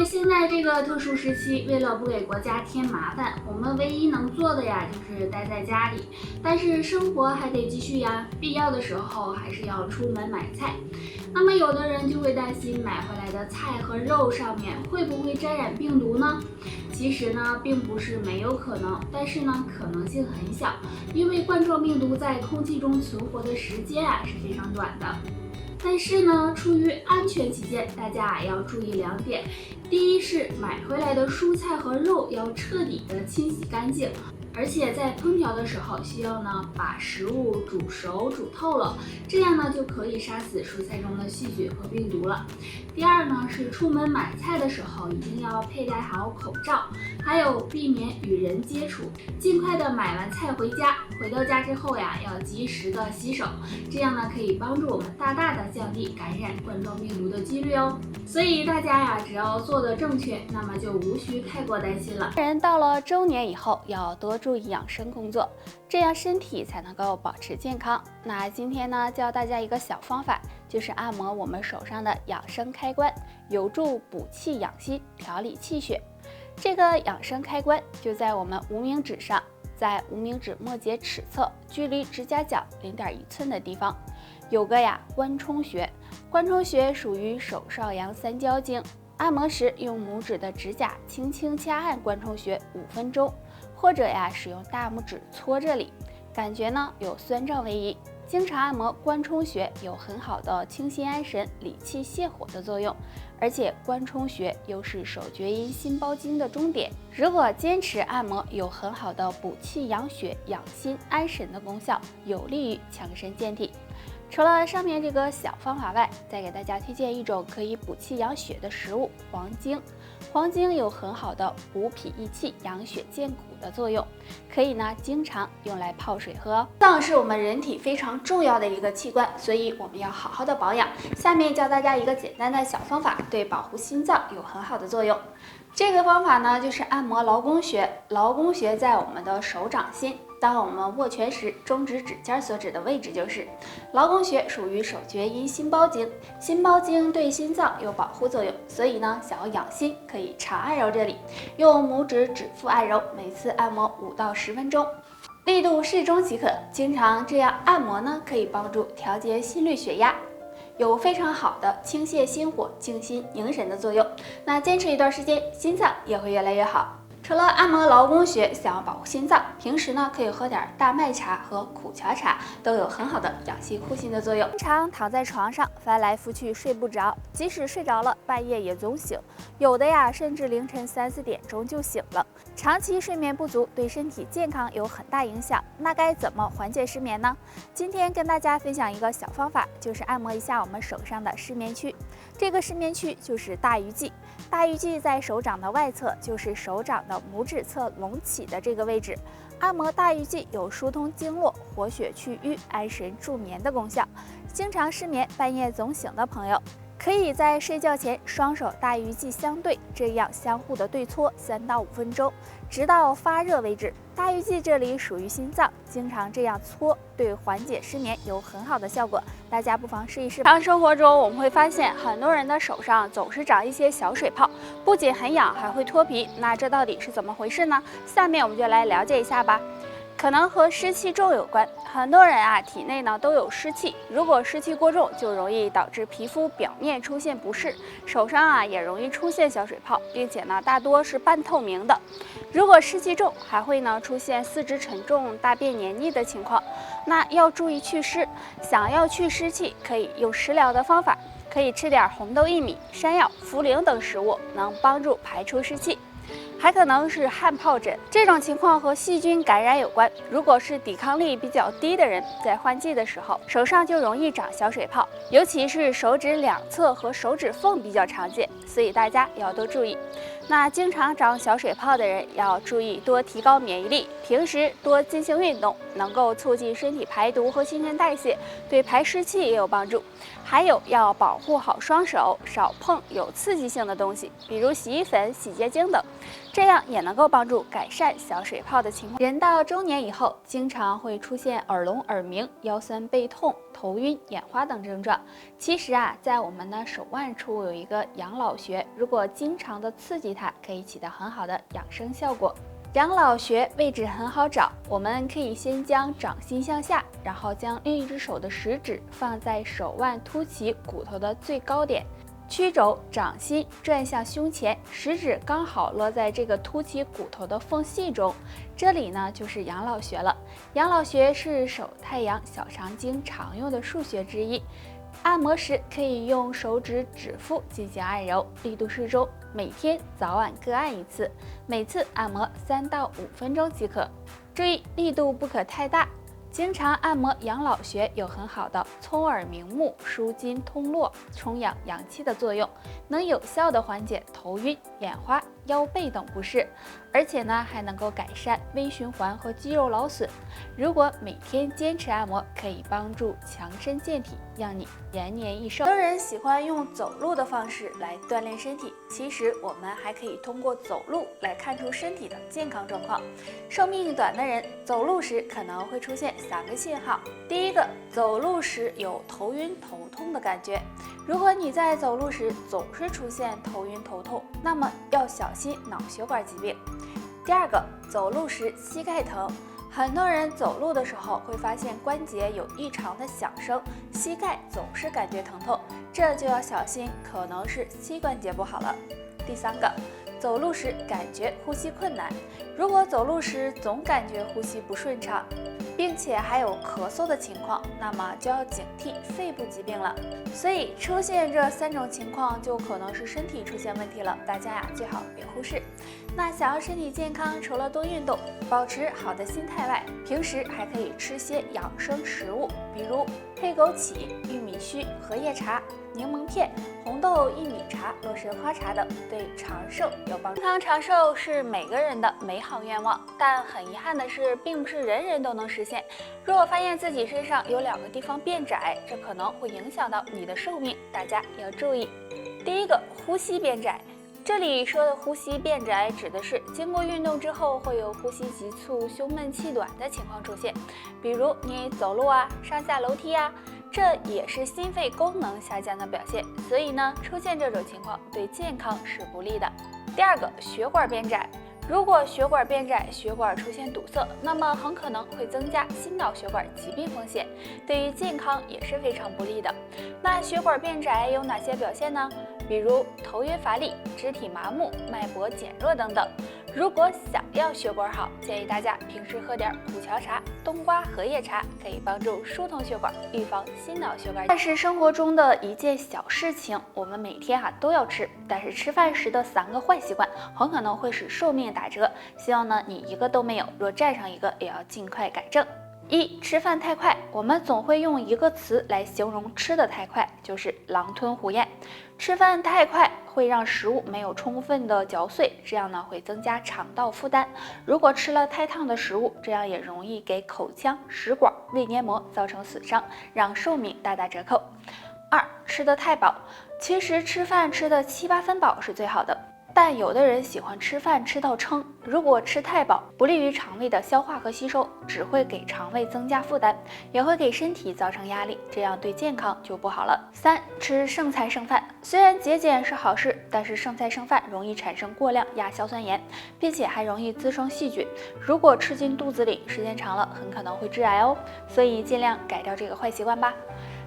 在现在这个特殊时期，为了不给国家添麻烦，我们唯一能做的呀，就是待在家里。但是生活还得继续呀，必要的时候还是要出门买菜。那么有的人就会担心买回来的菜和肉上面会不会沾染病毒呢？其实呢，并不是没有可能，但是呢，可能性很小，因为冠状病毒在空气中存活的时间啊是非常短的。但是呢，出于安全起见，大家要注意2点。第一是买回来的蔬菜和肉要彻底的清洗干净，而且在烹调的时候需要呢把食物煮熟煮透了，这样呢就可以杀死蔬菜中的细菌和病毒了。第二呢是出门买菜的时候一定要佩戴好口罩，还有避免与人接触，尽快的买完菜回家，回到家之后呀要及时的洗手，这样呢可以帮助我们大大的降低感染冠状病毒的几率哦。所以大家呀只要做的正确，那么就无需太过担心了。人到了中年以后要多注意养生工作，这样身体才能够保持健康。那今天呢教大家一个小方法，就是按摩我们手上的养生开关，有助补气养心，调理气血。这个养生开关就在我们无名指上，在无名指末节尺侧，距离指甲角0.1寸的地方，有个关冲穴。关冲穴属于手少阳三焦经。按摩时用拇指的指甲轻轻掐按关冲穴5分钟，或者使用大拇指搓这里，感觉呢有酸胀位移。经常按摩关冲穴有很好的清心安神、理气泻火的作用，而且关冲穴又是手厥阴心包经的中点，如果坚持按摩，有很好的补气养血、养心安神的功效，有利于强身健体。除了上面这个小方法外，再给大家推荐一种可以补气养血的食物——黄精。黄精有很好的补脾益气、养血健骨的作用，可以呢经常用来泡水喝。心脏是我们人体非常重要的一个器官，所以我们要好好的保养。下面教大家一个简单的小方法，对保护心脏有很好的作用。这个方法呢就是按摩劳宫穴。劳宫穴在我们的手掌心，当我们握拳时，中指指尖所指的位置就是劳宫穴，属于手厥阴心包经。心包经对心脏有保护作用，所以呢，想要养心，可以常按揉这里，用拇指指腹按揉，每次按摩5到10分钟，力度适中即可。经常这样按摩呢，可以帮助调节心率、血压，有非常好的清泻心火、静心凝神的作用。那坚持一段时间，心脏也会越来越好。除了按摩劳宫穴，想要保护心脏，平时呢可以喝点大麦茶和苦荞茶，都有很好的养心护心的作用。经常躺在床上翻来覆去睡不着，即使睡着了，半夜也总醒，有的甚至凌晨3、4点钟就醒了。长期睡眠不足对身体健康有很大影响，那该怎么缓解失眠呢？今天跟大家分享一个小方法，就是按摩一下我们手上的失眠区。这个失眠区就是大鱼际，大鱼际在手掌的外侧，就是手掌的拇指侧隆起的这个位置。按摩大鱼际有疏通经络、活血去瘀、安神助眠的功效。经常失眠、半夜总醒的朋友，可以在睡觉前双手大鱼际相对，这样相互的对搓3到5分钟，直到发热为止。大鱼际这里属于心脏，经常这样搓，对缓解失眠有很好的效果，大家不妨试一试。日常生活中我们会发现，很多人的手上总是长一些小水泡，不仅很痒，还会脱皮。那这到底是怎么回事呢？下面我们就来了解一下吧。可能和湿气重有关，很多人体内呢都有湿气，如果湿气过重，就容易导致皮肤表面出现不适，手上也容易出现小水泡，并且呢大多是半透明的。如果湿气重，还会呢出现四肢沉重、大便黏腻的情况。那要注意祛湿，想要去湿气，可以用食疗的方法，可以吃点红豆薏米、山药、茯苓等食物，能帮助排出湿气。还可能是汗疱疹，这种情况和细菌感染有关。如果是抵抗力比较低的人，在换季的时候，手上就容易长小水泡，尤其是手指两侧和手指缝比较常见，所以大家要多注意。那经常长小水泡的人要注意多提高免疫力，平时多进行运动，能够促进身体排毒和新陈代谢，对排湿气也有帮助。还有要保护好双手，少碰有刺激性的东西，比如洗衣粉、洗洁精等，这样也能够帮助改善小水泡的情况。人到中年以后，经常会出现耳聋、耳鸣、腰酸背痛、头晕、眼花等症状。其实在我们的手腕处有一个养老穴，如果经常的刺激它，可以起到很好的养生效果。养老穴位置很好找，我们可以先将掌心向下，然后将另一只手的食指放在手腕凸起骨头的最高点，曲肘掌心转向胸前，食指刚好落在这个凸起骨头的缝隙中，这里呢就是养老穴了。养老穴是手太阳小肠经常用的腧穴之一。按摩时可以用手指指腹进行按揉，力度适中，每天早晚各按一次，每次按摩3到5分钟即可。注意力度不可太大。经常按摩养老穴有很好的聪耳明目、舒筋通络、充养阳气的作用，能有效的缓解头晕、眼花、腰背等不适，而且呢还能够改善微循环和肌肉劳损。如果每天坚持按摩，可以帮助强身健体，让你延年益寿。很多人喜欢用走路的方式来锻炼身体，其实我们还可以通过走路来看出身体的健康状况。寿命短的人走路时可能会出现3个信号。第一个，走路时有头晕头痛的感觉。如果你在走路时总是出现头晕头痛，那么要小心脑血管疾病。第二个，走路时膝盖疼。很多人走路的时候会发现关节有异常的响声，膝盖总是感觉疼痛，这就要小心，可能是膝关节不好了。第三个，走路时感觉呼吸困难。如果走路时总感觉呼吸不顺畅，并且还有咳嗽的情况，那么就要警惕肺部疾病了。所以出现这3种情况，就可能是身体出现问题了，大家最好别忽视。那想要身体健康，除了多运动、保持好的心态外，平时还可以吃些养生食物，比如黑枸杞、玉米须、荷叶茶、柠檬片、红豆薏米茶、洛神花茶等，对长寿有帮助。健康长寿是每个人的美好愿望，但很遗憾的是，并不是人人都能实现。如果发现自己身上有2个地方变窄，这可能会影响到你的寿命，大家要注意。第一个，呼吸变窄。这里说的呼吸变窄，指的是经过运动之后会有呼吸急促、胸闷气短的情况出现，比如你走路上下楼梯这也是心肺功能下降的表现，所以呢，出现这种情况对健康是不利的。第二个，血管变窄。如果血管变窄，血管出现堵塞，那么很可能会增加心脑血管疾病风险，对于健康也是非常不利的。那血管变窄有哪些表现呢？比如头晕乏力、肢体麻木、脉搏减弱等等。如果想要血管好，建议大家平时喝点苦荞茶、冬瓜荷叶茶，可以帮助疏通血管，预防心脑血管。但是生活中的一件小事情，我们每天都要吃，但是吃饭时的3个坏习惯，很可能会使寿命打折。希望呢你一个都没有，若占上一个，也要尽快改正。1. 吃饭太快。我们总会用一个词来形容吃得太快，就是狼吞虎咽。吃饭太快会让食物没有充分的嚼碎，这样呢会增加肠道负担。如果吃了太烫的食物，这样也容易给口腔、食管、胃黏膜造成损伤，让寿命大打折扣。2. 吃得太饱。其实吃饭吃的7、8分饱是最好的，但有的人喜欢吃饭吃到撑，如果吃太饱，不利于肠胃的消化和吸收，只会给肠胃增加负担，也会给身体造成压力，这样对健康就不好了。3. 吃剩菜剩饭。虽然节俭是好事，但是剩菜剩饭容易产生过量亚硝酸盐，并且还容易滋生细菌，如果吃进肚子里，时间长了很可能会致癌哦。所以尽量改掉这个坏习惯吧。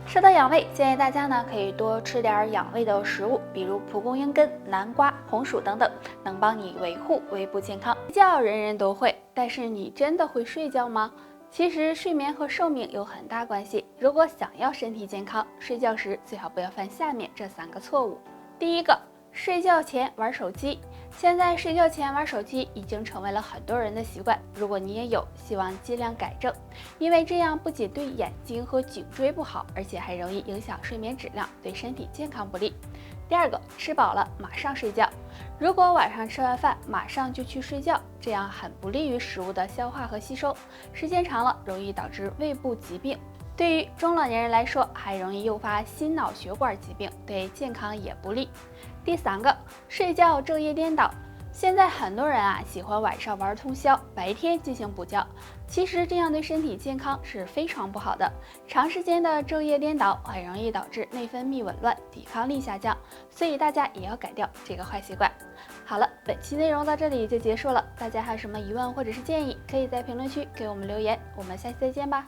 说到养胃，建议大家呢可以多吃点养胃的食物，比如蒲公英根、南瓜、红薯等等，能帮你维护胃部健康。睡觉人人都会，但是你真的会睡觉吗？其实睡眠和寿命有很大关系，如果想要身体健康，睡觉时最好不要犯下面这3个错误。第一个，睡觉前玩手机。现在睡觉前玩手机已经成为了很多人的习惯，如果你也有，希望尽量改正，因为这样不仅对眼睛和颈椎不好，而且还容易影响睡眠质量，对身体健康不利。第二个，吃饱了马上睡觉。如果晚上吃完饭马上就去睡觉，这样很不利于食物的消化和吸收，时间长了容易导致胃部疾病。对于中老年人来说，还容易诱发心脑血管疾病，对健康也不利。第三个，睡觉昼夜颠倒。现在很多人喜欢晚上玩通宵，白天进行补觉，其实这样对身体健康是非常不好的。长时间的昼夜颠倒很容易导致内分泌紊乱，抵抗力下降，所以大家也要改掉这个坏习惯。好了，本期内容到这里就结束了，大家还有什么疑问或者是建议，可以在评论区给我们留言，我们下期再见吧。